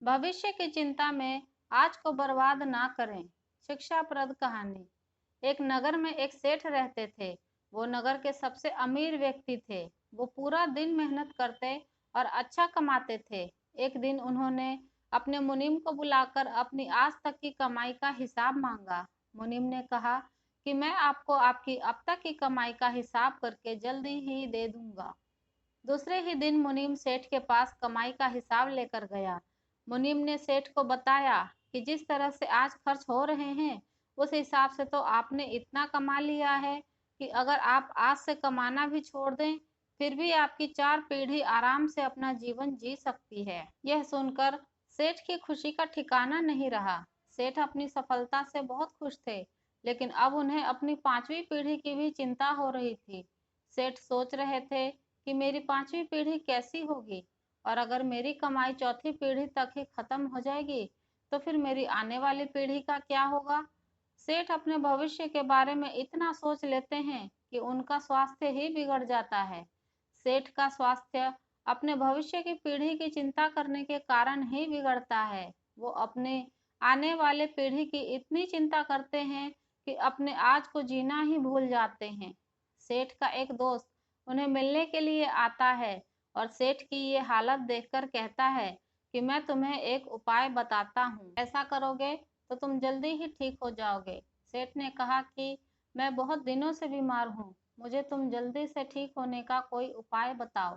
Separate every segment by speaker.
Speaker 1: भविष्य की चिंता में आज को बर्बाद ना करें। शिक्षाप्रद कहानी। एक नगर में एक सेठ रहते थे। वो नगर के सबसे अमीर व्यक्ति थे। वो पूरा दिन मेहनत करते और अच्छा कमाते थे। एक दिन उन्होंने अपने मुनीम को बुलाकर अपनी आज तक की कमाई का हिसाब मांगा। मुनीम ने कहा कि मैं आपको आपकी अब तक की कमाई का हिसाब करके जल्दी ही दे दूंगा। दूसरे ही दिन मुनीम सेठ के पास कमाई का हिसाब लेकर गया। मुनीम ने सेठ को बताया कि जिस तरह से आज खर्च हो रहे हैं, उस हिसाब से तो आपने इतना कमा लिया है कि अगर आप आज से कमाना भी छोड़ दें, फिर भी आपकी 4 पीढ़ी आराम से अपना जीवन जी सकती है। यह सुनकर सेठ की खुशी का ठिकाना नहीं रहा। सेठ अपनी सफलता से बहुत खुश थे, लेकिन अब उन्हें अपनी 5वीं पीढ़ी की भी चिंता हो रही थी। सेठ सोच रहे थे कि मेरी 5वीं पीढ़ी कैसी होगी, और अगर मेरी कमाई चौथी पीढ़ी तक ही खत्म हो जाएगी, तो फिर मेरी आने वाली पीढ़ी का क्या होगा। सेठ अपने भविष्य के बारे में इतना सोच लेते हैं कि उनका स्वास्थ्य ही बिगड़ जाता है। सेठ का स्वास्थ्य अपने भविष्य की पीढ़ी की चिंता करने के कारण ही बिगड़ता है। वो अपने आने वाले पीढ़ी की इतनी चिंता करते हैं कि अपने आज को जीना ही भूल जाते हैं। सेठ का एक दोस्त उन्हें मिलने के लिए आता है और सेठ की ये हालत देखकर कहता है कि मैं तुम्हें एक उपाय बताता हूँ, ऐसा करोगे तो तुम जल्दी ही ठीक हो जाओगे। सेठ ने कहा कि मैं बहुत दिनों से बीमार हूँ, मुझे तुम जल्दी से ठीक होने का कोई उपाय बताओ।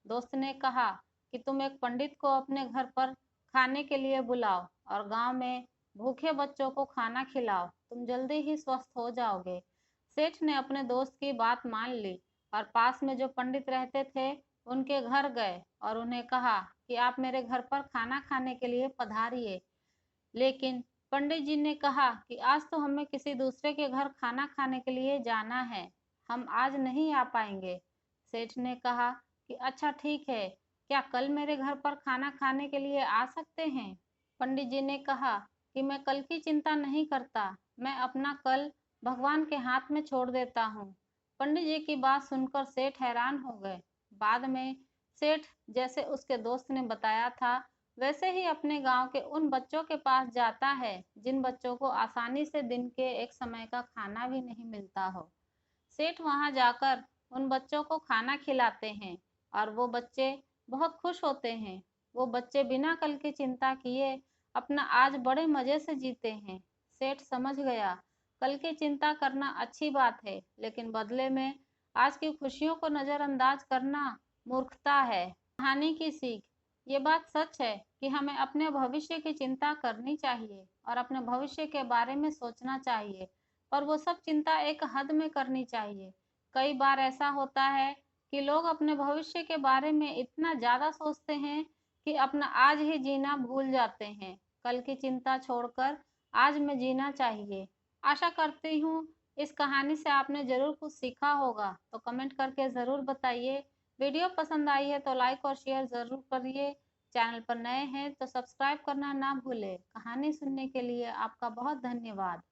Speaker 1: दोस्त ने कहा कि तुम एक पंडित को अपने घर पर खाने के लिए बुलाओ और गांव में भूखे बच्चों को खाना खिलाओ, तुम जल्दी ही स्वस्थ हो जाओगे। सेठ ने अपने दोस्त की बात मान ली और पास में जो पंडित रहते थे, उनके घर गए और उन्हें कहा कि आप मेरे घर पर खाना खाने के लिए पधारिए। लेकिन पंडित जी ने कहा कि आज तो हमें किसी दूसरे के घर खाना खाने के लिए जाना है, हम आज नहीं आ पाएंगे। सेठ ने कहा कि अच्छा ठीक है, क्या कल मेरे घर पर खाना खाने के लिए आ सकते हैं। पंडित जी ने कहा कि मैं कल की चिंता नहीं करता, मैं अपना कल भगवान के हाथ में छोड़ देता हूँ। पंडित जी की बात सुनकर सेठ हैरान हो गए। बाद में सेठ जैसे उसके दोस्त ने बताया था, वैसे ही अपने गांव के उन बच्चों के पास जाता है जिन बच्चों को आसानी से दिन के एक समय का खाना भी नहीं मिलता हो। सेठ वहां जाकर उन बच्चों को खाना खिलाते हैं और वो बच्चे बहुत खुश होते हैं। वो बच्चे बिना कल की चिंता किए अपना आज बड़े मजे से जीते हैं। सेठ समझ गया, कल की चिंता करना अच्छी बात है, लेकिन बदले में आज की खुशियों को नजरअंदाज करना मूर्खता है। कहानी की सीख। ये बात सच है कि हमें अपने भविष्य की चिंता करनी चाहिए और अपने भविष्य के बारे में सोचना चाहिए, पर वो सब चिंता एक हद में करनी चाहिए। कई बार ऐसा होता है कि लोग अपने भविष्य के बारे में इतना ज़्यादा सोचते हैं कि अपना आज ही जीना भूल जाते हैं। कल की चिंता छोड़कर आज में जीना चाहिए। आशा करती हूँ इस कहानी से आपने ज़रूर कुछ सीखा होगा, तो कमेंट करके ज़रूर बताइए। वीडियो पसंद आई है तो लाइक और शेयर ज़रूर करिए। चैनल पर नए हैं तो सब्सक्राइब करना ना भूलें। कहानी सुनने के लिए आपका बहुत धन्यवाद।